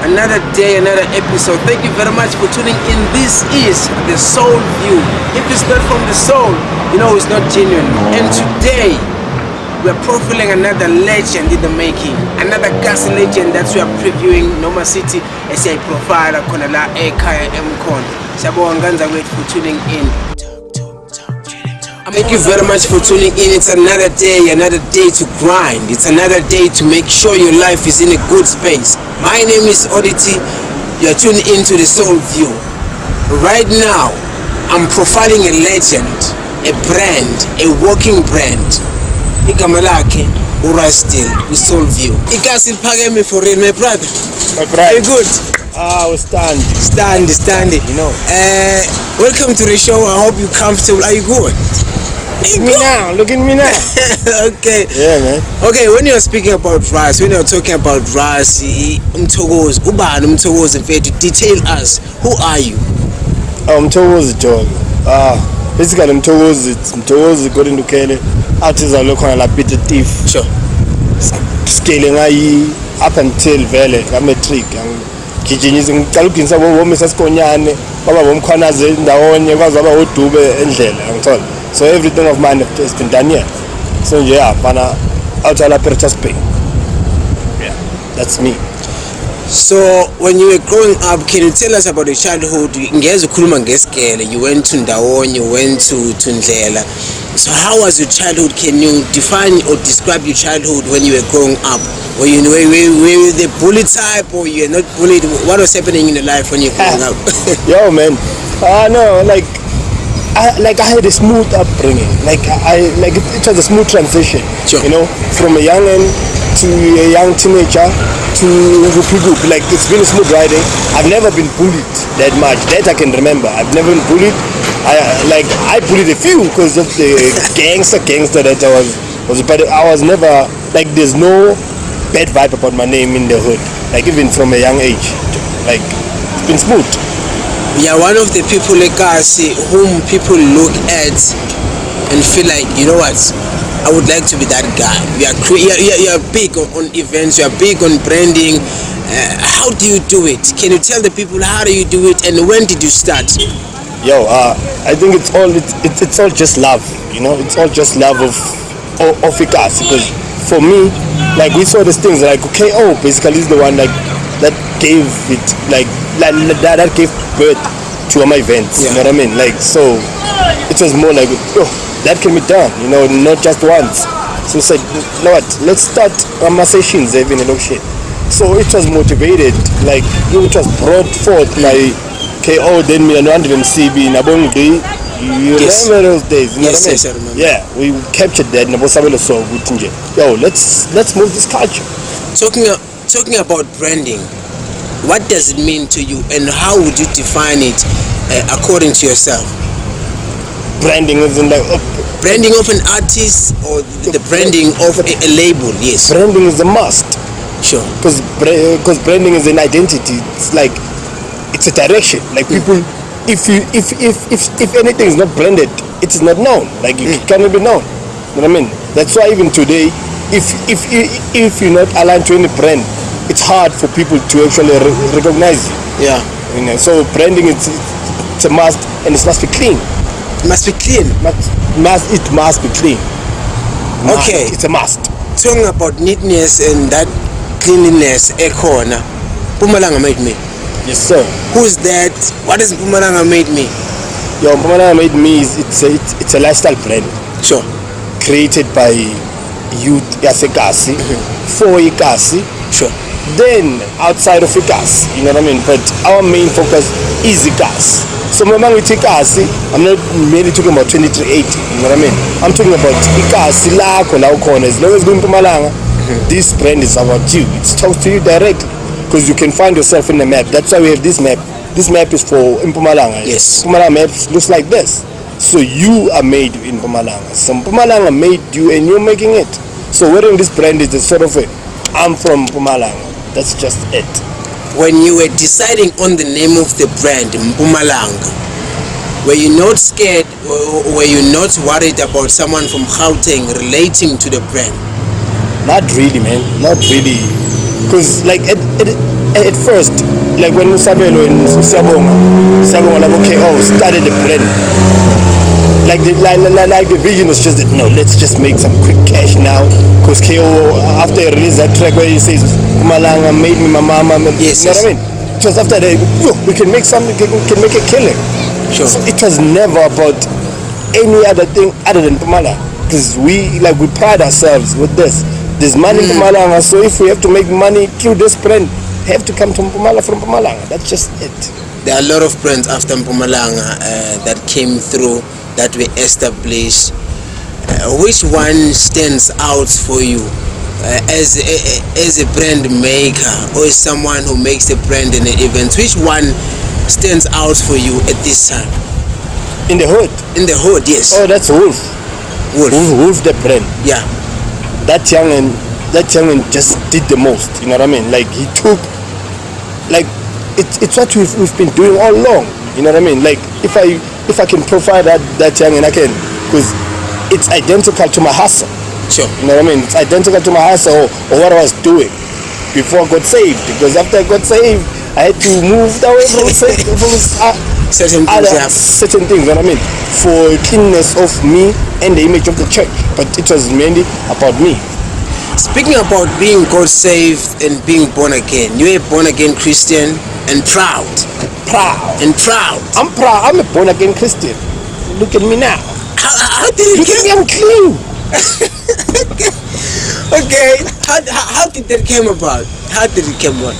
Another day, another episode. Thank you very much for tuning in. This is the Soul View. If it's not from the soul, you know it's not genuine. And today, we're profiling another legend in the making. Another gas legend that we are previewing. Noma City as a profile Konala Ekaya Mkon. Sabo Wanganza, wait for tuning in. Thank you very much for tuning in. It's another day to grind. It's another day to make sure your life is in a good space. My name is Oddity. You're tuned into the Soul View. Right now, I'm profiling a legend, a brand, a walking brand. Ikamalake, Raas still, with Soul View. Ikasil Pagami for real, my brother. My brother. Very good. We stand. Stand. You know. Welcome to the show. I hope you're comfortable. Are you good? Look at me now. Okay. Yeah, man. Okay, when you're speaking about Raas, when you're talking about Raas, mthokozi, ubani mthokozi mfethu, detail us. Who are you? Mthokozi dog. Basically mthokozi according to Lukhele, artists are looking like bit thief. Sure. Scaling up until vele matric. Ngijinyiza ngicala ukugcinisa bomi sasikonyane baba bomkhwanaze ndawonye kwaze baba udube endlela ngithola. So everything of mine has been done here. So yeah, bana outside purchase pay. Yeah, that's me. So when you were growing up, can you tell us about your childhood? Ngeze ukhuluma ngesikele. You went to Ndawonye, you went to Ndlela. So how was your childhood? Can you define or describe your childhood when you were growing up? Were you the bully type or you were not bullied? What was happening in your life when you were growing up? Yo man, no, I had a smooth upbringing. It was a smooth transition. Sure. You know, from a young end to a young teenager to group. Like it's been a smooth riding. I've never been bullied that much. That I can remember. I've never been bullied. I bullied a few because of the gangster that I was. But I was never like. There's no bad vibe about my name in the hood. Like even from a young age. Like it's been smooth. Yeah, one of the people like us whom people look at and feel like, you know what, I would like to be that guy. You're big on events, you're big on branding. How do you do it? Can you tell the people how do you do it and when did you start? Yo, I think it's all just love, you know. It's all just love of Issah. Because for me, like we saw these things like basically is the one like that gave it that gave birth to my events. Yeah. You know what I mean? Like so, it was more like that can be done. You know, not just once. So we said, you know what? Let's start sessions even in shit. So it was motivated, like it was brought forth by KO. Then me and CB Nabongi. You remember those days? You know what I mean? Yes, I remember. Yeah, we captured that. Yo, let's move this culture. Talking about branding, what does it mean to you and how would you define it according to yourself? Branding is in like branding of an artist or the branding of a label? Yes. Branding is a must. Sure. Because branding is an identity. It's like it's a direction. Like people, if anything is not branded, it is not known. Like it cannot be known. You know what I mean? That's why even today, if you're not aligned to any brand, it's hard for people to actually recognize you. Yeah. You know, so branding it's a must and it must be clean. It must be clean. It must be clean. Okay. It's a must. Talking about neatness and that cleanliness, Ekona, Mpumalanga made me. Yes, sir. Who's that? What does Mpumalanga made me? Yo, Mpumalanga made me it's a lifestyle brand. Sure. Created by youth yasekasi for Ikasi. Sure. Then outside of Ikasi, you know what I mean? But our main focus is Ikasi. So when we take Ikasi, I'm not merely talking about 2380, you know what I mean? I'm talking about Ikasi lakho la ukhona. As long as going to Mpumalanga, this brand is about you. It talks to you directly. Because you can find yourself in the map. That's why we have this map. This map is for Mpumalanga. Yes. Mpumalanga map looks like this. So you are made in Mpumalanga. So Mpumalanga made you and you're making it. So wearing this brand is a sort of I'm from Mpumalanga. That's just it. When you were deciding on the name of the brand, Mpumalanga, were you not scared or were you not worried about someone from Gauteng relating to the brand? Not really, man. Not really. Because like at first, like when Musabelo and Siyabonga like okay, started the brand. Like the vision was just that let's just make some quick cash now. Cause KO after he released that track where he says Malanga made me my mama. Yes, you know what I mean? Just after that, we can make something, can make a killing. Sure. So it was never about any other thing other than Mpumalanga. Because we pride ourselves with this. There's money in Mpumalanga, so if we have to make money, kill this brand, have to come to Mpumalanga from Mpumalanga. That's just it. There are a lot of brands after Mpumalanga that came through, that were established. Which one stands out for you as a brand maker, or as someone who makes a brand in an event? Which one stands out for you at this time? In the hood? In the hood, yes. Oh, that's Wolf. Wolf the brand. Yeah. That young and just did the most. You know what I mean? Like he took, like it's what we've been doing all along. You know what I mean? Like if I can provide that young and I can, because it's identical to my hustle. Sure. You know what I mean? It's identical to my hustle or what I was doing before I got saved. Because after I got saved, I had to move away from certain things, you know what I mean? For cleanness of me and the image of the church. But it was mainly about me. Speaking about being God saved and being born again, you're a born again Christian and proud. I'm proud. I'm a born again Christian. Look at me now. How did it get? I'm clean. Okay. How did that come about? How did it come about?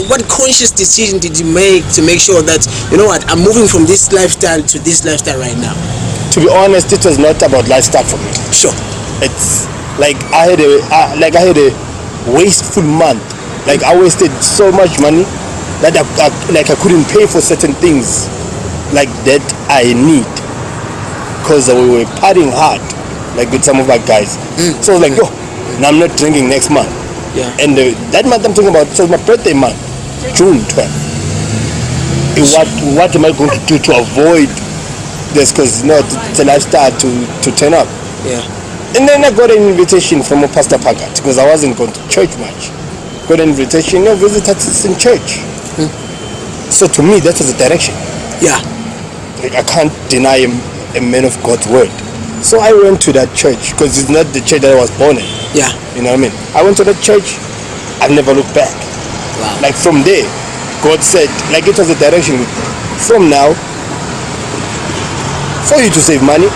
What conscious decision did you make to make sure that, you know what, I'm moving from this lifestyle to this lifestyle right now? To be honest, it was not about lifestyle for me. Sure. It's like I had a wasteful month. Like I wasted so much money that I couldn't pay for certain things like that I need, because we were partying hard, like with some of our guys. So I was like, now I'm not drinking next month. Yeah. And that month I'm talking about, so it's my birthday month, June 12th. What am I going to do to avoid this? Because it's a lifestyle to turn up. Yeah. And then I got an invitation from a Pastor Pagat, because I wasn't going to church much. Got an invitation, visit us in church. So to me, that was the direction. Yeah. Like I can't deny a man of God's word. So I went to that church, because it's not the church that I was born in. Yeah. You know what I mean? I went to that church, I've never looked back. Wow. Like from there, God said, like it was a direction. From now, for you to save money,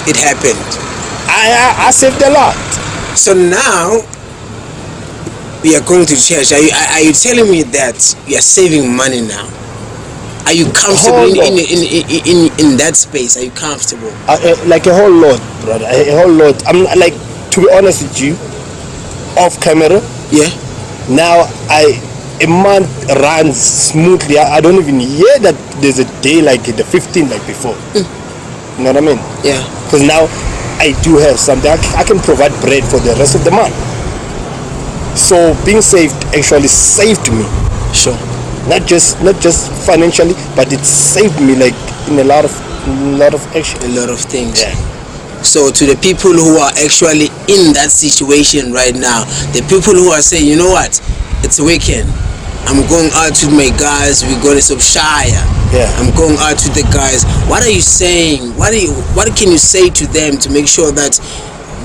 it happened. I saved a lot. So now we are going to church. Are you telling me that you are saving money now? Are you comfortable in that space? Are you comfortable? Like a whole lot, brother. A whole lot. I'm like, to be honest with you, off camera. Yeah. Now a month runs smoothly. I don't even hear that there's a day like the 15th like before. You know what I mean? Yeah. Because now I do have something. I can provide bread for the rest of the month. So being saved actually saved me. Sure. Not just financially, but it saved me like in a lot of action. A lot of things. Yeah. So to the people who are actually in that situation right now, the people who are saying, you know what, it's a weekend, I'm going out with my guys, we're going to Shire. Yeah. I'm going out with the guys. What are you saying? What can you say to them to make sure that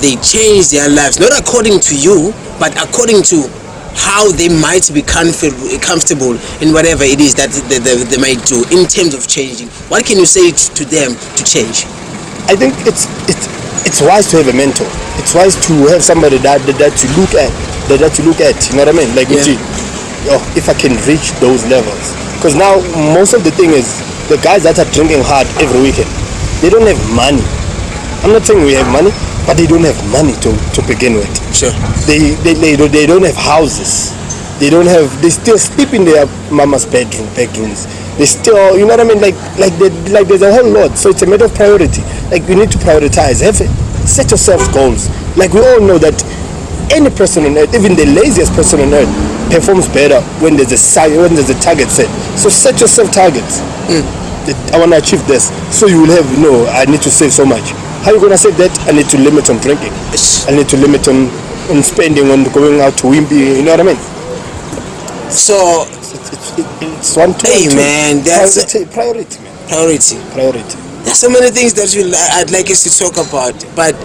they change their lives, not according to you, but according to how they might be comfortable in whatever it is that they might do in terms of changing? What can you say to them to change? I think it's wise to have a mentor. It's wise to have somebody that you look at, you know what I mean? Like, if I can reach those levels. Because now most of the thing is the guys that are drinking hard every weekend, they don't have money. I'm not saying we have money, but they don't have money to begin with. Sure. They don't have houses. They still sleep in their mama's bedrooms. They still, you know what I mean? Like there's a whole lot. So it's a matter of priority. Like you need to prioritize. Set yourself goals. Like we all know that any person on earth, even the laziest person on earth, performs better when there's a target set. So set yourself targets. I want to achieve this. So you will have, I need to save so much. How are you going to save that? I need to limit on drinking. I need to limit on on spending, on going out to Wimpy, you know what I mean? So It's one to hey one, man, that's priority, man. priority. There's so many things that I'd like us to talk about, but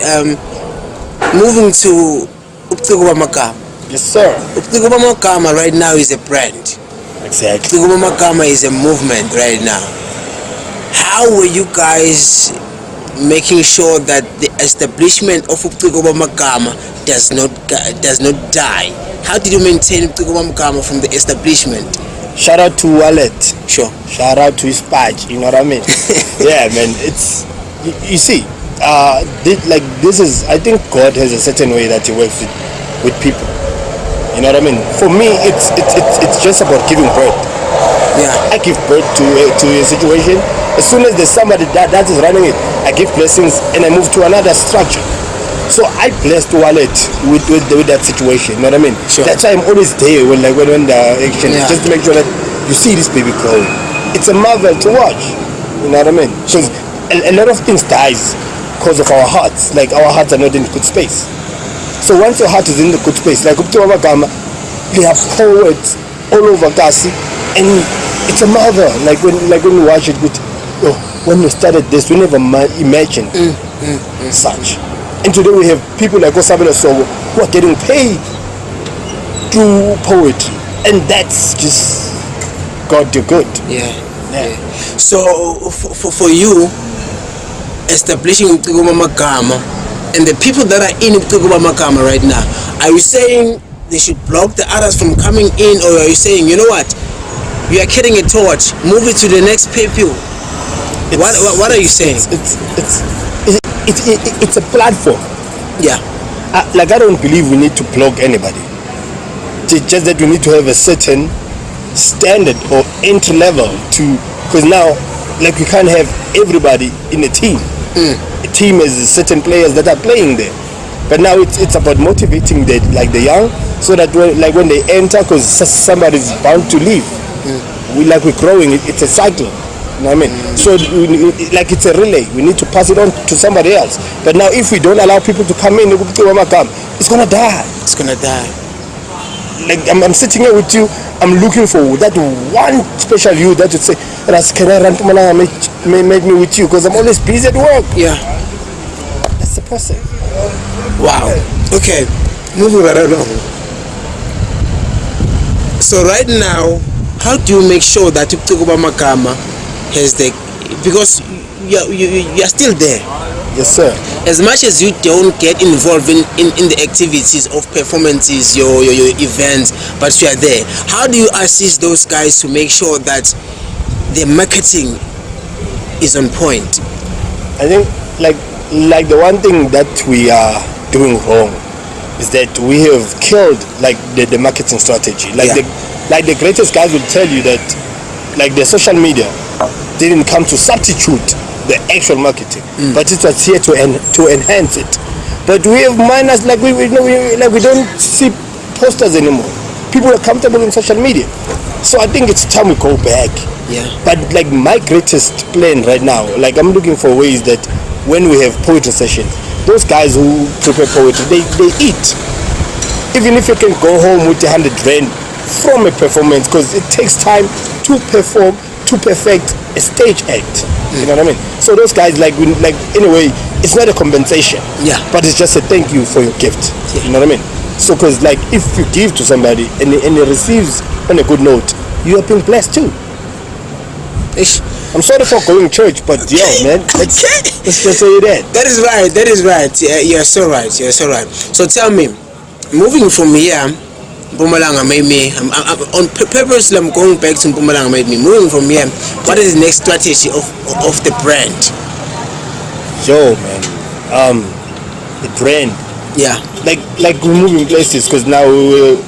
moving to Ubuciko Bamagama. Yes, sir. Ubuciko Bamagama right now is a brand. Exactly. Ubuciko Bamagama is a movement right now. How were you guys making sure that the establishment of Ubuciko Bamagama does not die? How did you maintain Ubuciko Bamagama from the establishment? Shout out to Wallet. Sure. Shout out to his patch. You know what I mean? Yeah, man. It's you see, this is. I think God has a certain way that He works with people. You know what I mean? For me, it's just about giving birth. Yeah. I give birth to a situation. As soon as there's somebody that is running it, I give blessings and I move to another structure. So I blessed Wallet with that situation. You know what I mean? Sure. That's why I'm always there when the action, just to make sure that you see this baby growing. It's a marvel to watch. You know what I mean? Because a lot of things dies because of our hearts. Like our hearts are not in good space. So once your heart is in the good space, like Ubuciko Bamagama, they have poets all over Kasi, and it's a marvel. Like when you watch it, when we started this, we never imagined such. And today we have people like Osabela Sogo who are getting paid through poetry, and that's just God do good. Yeah. So for you, establishing Ubuciko Bamagama and the people that are in Ubuciko Bamagama right now, are you saying they should block the others from coming in, or are you saying, you know what, you are carrying a torch, move it to the next people? What are you saying? It's a platform. Yeah. I don't believe we need to block anybody. It's just that we need to have a certain standard or entry level to, because now, like, we can't have everybody in a team. A team has certain players that are playing there. But now it's about motivating the young, so that when they enter, because somebody's bound to leave. We're growing. It's a cycle. You know what I mean? So it's a relay. We need to pass it on to somebody else. But now if we don't allow people to come in, it's gonna die. It's gonna die. Like I'm sitting here with you, I'm looking for that one special you that would say, Raas, can I run to Malanga, make me with you? Because I'm always busy at work. Yeah. That's the person. Wow. Okay. Moving right along. So right now, how do you make sure that Ubuciko Bamagama has because you're still there? Yes, sir. As much as you don't get involved in the activities of performances, your events, but you are there, how do you assist those guys to make sure that the marketing is on point? I think like the one thing that we are doing wrong is that we have killed the marketing strategy. The greatest guys will tell you that the social media didn't come to substitute the actual marketing, but it was here to enhance it. But we have minus, we don't see posters anymore. People are comfortable in social media, so I think it's time we go back. Yeah. But my greatest plan right now, I'm looking for ways that when we have poetry sessions, those guys who prepare poetry, they eat. Even if you can go home with 100 rand from a performance, because it takes time to perform, to perfect a stage act. You know what I mean? So those guys, in a way, it's not a compensation. Yeah. But it's just a thank you for your gift. Yeah. You know what I mean? So, because if you give to somebody and he receives on a good note, you are being blessed too. Ish. I'm sorry for going church, but man, let's just say that. That is right. Yeah, you're so right. So tell me, moving from here, Mpumalanga made me. I'm on purpose. I'm going back to Mpumalanga made me. Moving from here, what is the next strategy of the brand? Yo, man, the brand. Yeah. Like we're moving places, because now we're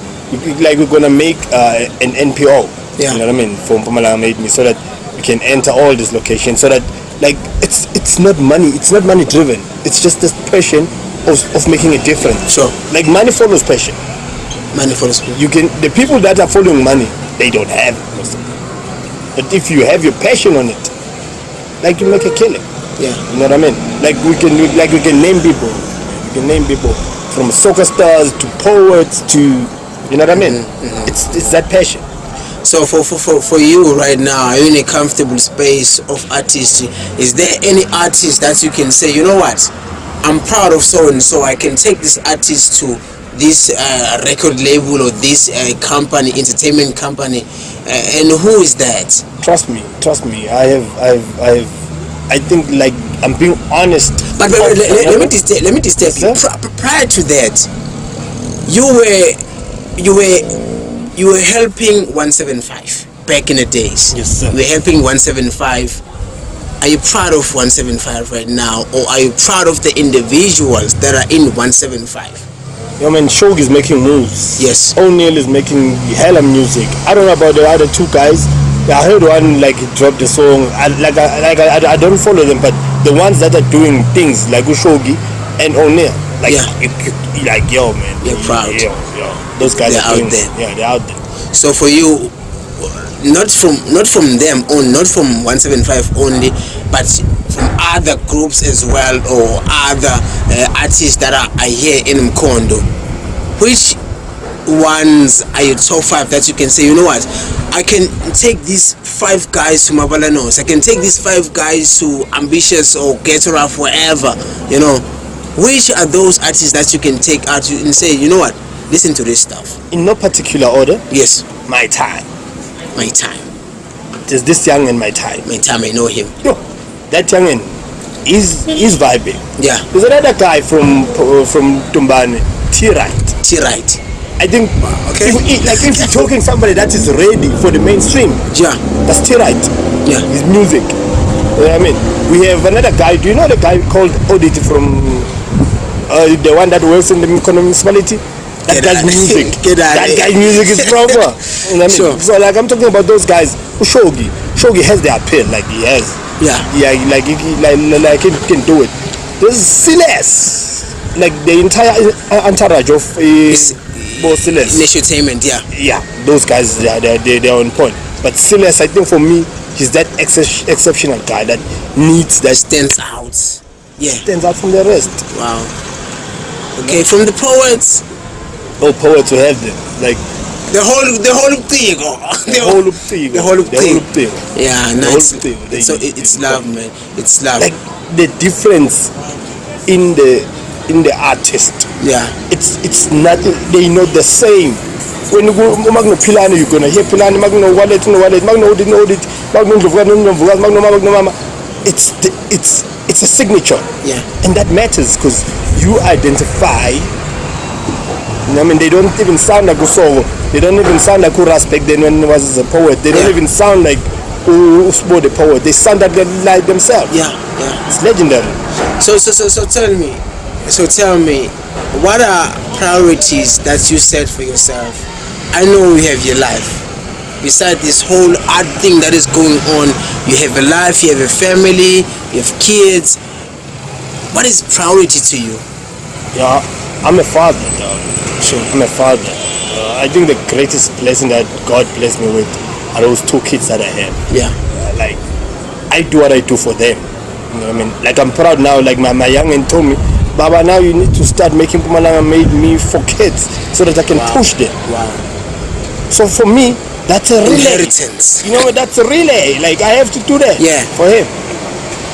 gonna make an NPO. Yeah. You know what I mean? For Mpumalanga made me, so that we can enter all these locations. So that it's not money. It's not money driven. It's just this passion of making a difference. Sure. Money follows passion. Money for the school. The people that are following money, they don't have it. But if you have your passion on it, you make a killing. Yeah. You know what I mean? We can name people. We can name people from soccer stars to poets to, you know what I mean? It's that passion. So for you right now, are you in a comfortable space of artistry? Is there any artist that you can say, you know what, I'm proud of so and so, I can take this artist to this record label or this company, entertainment company, and who is that? Trust me. I think, like, I'm being honest. But let me disturb you. Prior to that, you were helping 175 back in the days. Yes, sir. You were helping 175. Are you proud of 175 right now, or are you proud of the individuals that are in 175? Yo, man, Shog is making moves. Yes. O'Neal is making hella music. I don't know about the other two guys. I heard one, like, he dropped a song. I don't follow them, but the ones that are doing things like Ushogi and O'Neal, like, like, yo, man, you're proud. Yo, those guys they're are doing, out there. Yeah, they're out there. So for you, not from them only, not from 175 only, but from other groups as well, or other artists that are here in Mkondo, which ones are your top 5 that you can say, you know what, I can take these 5 guys to Mabalanos, I can take these 5 guys to Ambitious or Get Rough, wherever, you know? Which are those artists that you can take out and say, you know what, listen to this stuff? In no particular order. Yes. My time. There's this young in my time. I know him. Yo, that young is vibing. Yeah. There's another guy from Tumbane, T-Right. I think, okay. If you're talking somebody that is ready for the mainstream, yeah, that's T-Right. Yeah. His music. I mean, we have another guy. Do you know the guy called Oddity from the one that works in the municipality? That guy's music. That guy's music is proper. You know what I mean? Sure. So, like, I'm talking about those guys. Shogi has the appeal, like he has. Yeah. Yeah, like he can do it. There's Silas, like the entire entourage of Silas. Entertainment, yeah. Yeah, those guys, they're on point. But Silas, I think for me, he's that exceptional guy that needs that stands out. Yeah. Stands out from the rest. Wow. Okay, from the poets. Oh, poets to have them, like the whole thing. The whole thing. Yeah, nice. So it's love, man. It's love. Like the difference in the artist. Yeah. It's not. They not the same. When you go Magno Pilani, you're gonna hear Pilani, Magno Wallet, Magno Audit, Magno Mama. It's a signature. Yeah. And that matters because you identify. I mean, they don't even sound like Usogo. They don't even sound like Raas back then when he was a poet. They don't even sound like Usbo the poet. They sound like themselves. Yeah. It's legendary. So tell me, what are priorities that you set for yourself? I know you have your life. Besides this whole art thing that is going on, you have a life, you have a family, you have kids. What is priority to you? Yeah, I'm a father, dog. Sure. I'm a father. I think the greatest blessing that God blessed me with are those 2 kids that I have. Yeah. Like, I do what I do for them. You know what I mean? Like, I'm proud now. Like, my youngin told me, Baba, now you need to start making Pumalanga made me for kids so that I can push them. Wow. So for me, that's a relay. Inheritance. You know, that's a relay. Like, I have to do that. Yeah. For him.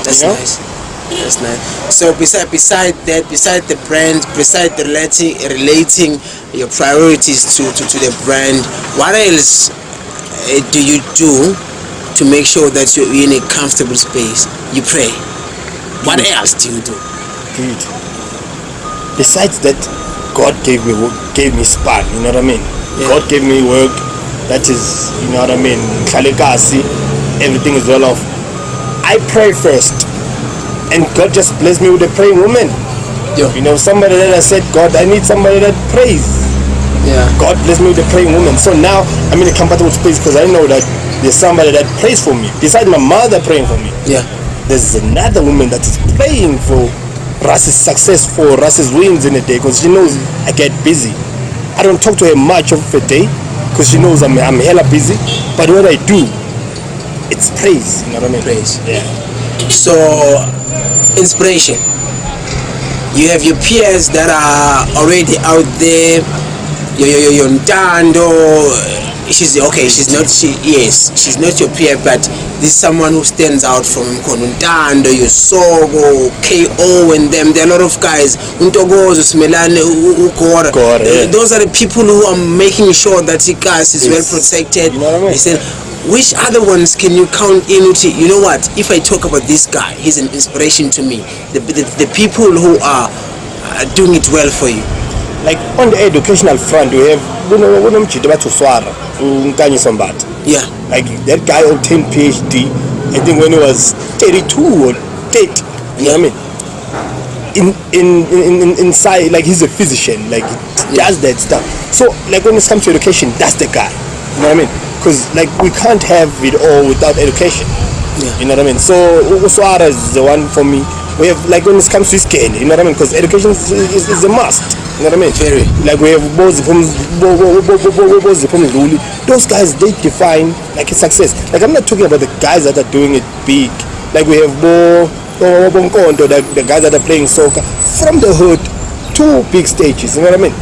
That's nice. That's nice. So beside the brand, beside the relating your priorities to the brand, what else do you do to make sure that you're in a comfortable space? You pray. What else do you do? Good. Besides that, God gave me span. You know what I mean? Yeah. God gave me work. That is, you know what I mean? Kalikasi, everything is well off. I pray first. And God just blessed me with a praying woman. Yeah. You know, somebody that I said, God, I need somebody that prays. Yeah. God blessed me with a praying woman. So now I'm in a comfortable space because I know that there's somebody that prays for me. Besides my mother praying for me. Yeah. There's another woman that is praying for Raas's success, for Raas's wins in a day, because she knows I get busy. I don't talk to her much of a day because she knows I'm hella busy. But what I do, it's praise. You know what I mean? Praise. Yeah. So, inspiration. You have your peers that are already out there. Your Ntando. She's not your peer, but this is someone who stands out from Ntando, your Sogo, KO, and them. There are a lot of guys. Mthokozi, Smelane, Ukora. Those are the people who are making sure that Ikas is well protected. You know what I mean? He said, which other ones can you count in? You know what? If I talk about this guy, he's an inspiration to me. The people who are doing it well for you. Like on the educational front, we have yeah. Like that guy obtained PhD, I think when he was 32 or 30. You know what I mean? In science, like he's a physician, like he does that stuff. So like when it comes to education, that's the guy. You know what I mean? Because like we can't have it all without education. Yeah. You know what I mean? So Uswara is the one for me. We have like when it comes to skin, you know what I mean? Because education is a must. You know what I mean? Very. Like we have those guys, they define like a success. Like I'm not talking about the guys that are doing it big. Like we have the guys that are playing soccer from the hood to big stages. You know what I mean?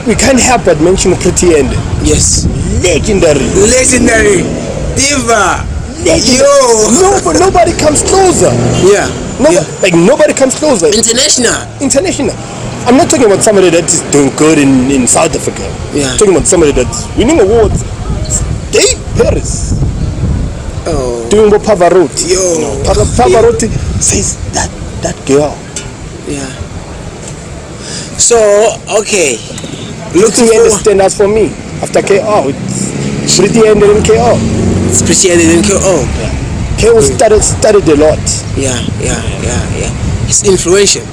We can't help but mention Pretty End. Yes. Legendary. Diva. Yo. Nobody comes closer. Yeah. Like nobody comes closer. International. I'm not talking about somebody that is doing good in South Africa. Yeah. I'm talking about somebody that's winning awards. Stay Paris. Oh. Doing what Pavarotti. Yo. You know, Pavarotti says that girl. Yeah. So okay. Looking at the standards for me after KO, it's Pretty End and KO. It's Pretty End and KO. Yeah. KO studied a lot. Yeah. It's influential.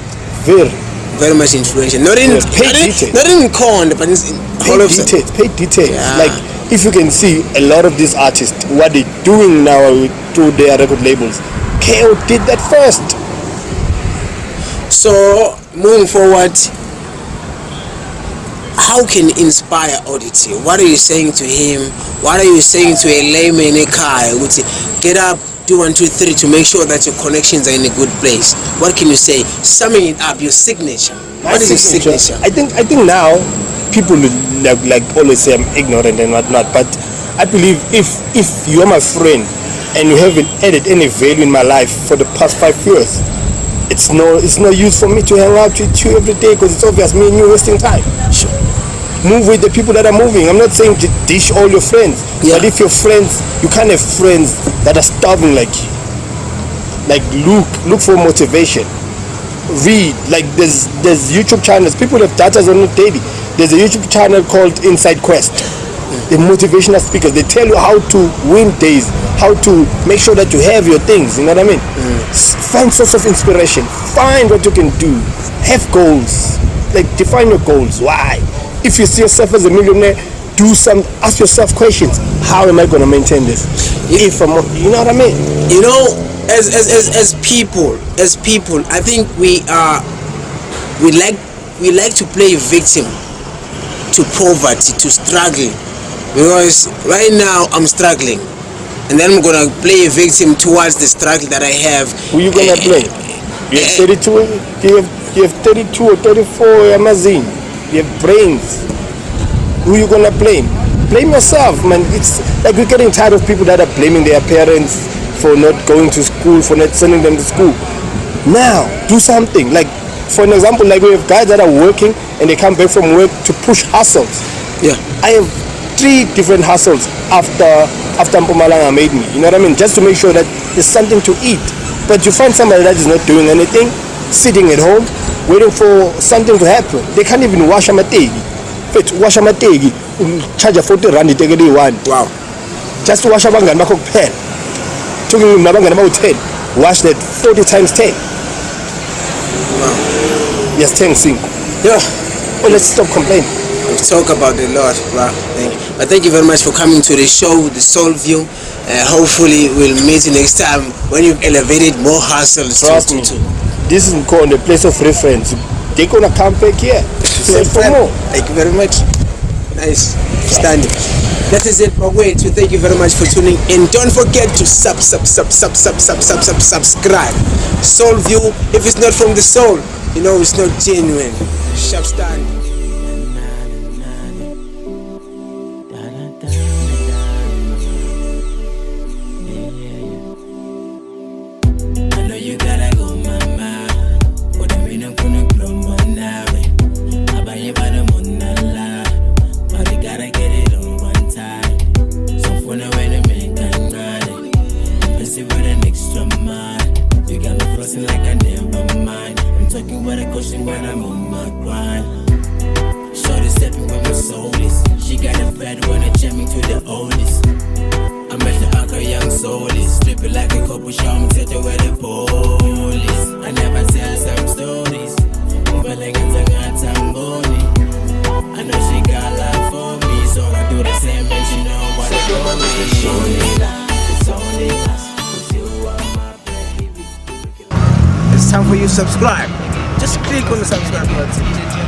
Very much influential. Not in con, but in paid details. Yeah. Like if you can see a lot of these artists, what they're doing now through their record labels, KO did that first. So moving forward, how can you inspire Oddity? What are you saying to him? What are you saying to a layman in a car? Get up, do 1, 2, 3 to make sure that your connections are in a good place. What can you say? Summing it up, your signature. What is your signature? I think now people like always say I'm ignorant and whatnot, but I believe if you're my friend and you haven't added any value in my life for the past 5 years, it's no use for me to hang out with you every day, because it's obvious me and you wasting time. Sure. Move with the people that are moving. I'm not saying to dish all your friends, but if your friends, you can't have friends that are starving like you. Like look for motivation. Read. Like there's YouTube channels. People have data on it daily. There's a YouTube channel called Inside Quest. The motivational speakers, they tell you how to win days, how to make sure that you have your things. You know what I mean? Find source of inspiration. Find what you can do. Have goals. Like define your goals. Why? If you see yourself as a millionaire, ask yourself questions. How am I going to maintain this? You know what I mean? You know, as people, I think we like to play victim to poverty, to struggling. Because right now I'm struggling, and then I'm gonna play a victim towards the struggle that I have. Who you gonna play? You have 32. You have 32 or 34 Amazon. You have brains. Who you gonna blame? Blame yourself, man. It's like we're getting tired of people that are blaming their parents for not going to school, for not sending them to school. Now, do something. Like, for an example, like we have guys that are working and they come back from work to push hustles. Yeah. I have 3 different hustles after Mpumalanga made me. You know what I mean? Just to make sure that there's something to eat. But you find somebody that is not doing anything, sitting at home, waiting for something to happen. They can't even wash a mategi. Wash a mategi, charge a 40 rand, take it one. Wow. Just to wash a banga, make 10. Talking about 10. Wash that 40 times 10. Wow. Yes, 10 5. Yeah. Oh, let's stop complaining. We've talked about a lot. Wow. Thank you very much for coming to the show, The Soul View. Hopefully we'll meet you next time when you've elevated more hustles. Trust me. This is called the place of reference. They're gonna come back here. For more. Thank you very much. Nice. Standing. That is it, my way to thank you very much for tuning in. Don't forget to subscribe. Soul View, if it's not from the soul, you know it's not genuine. Sharp stand. It's time for you to subscribe. Just click on the subscribe button.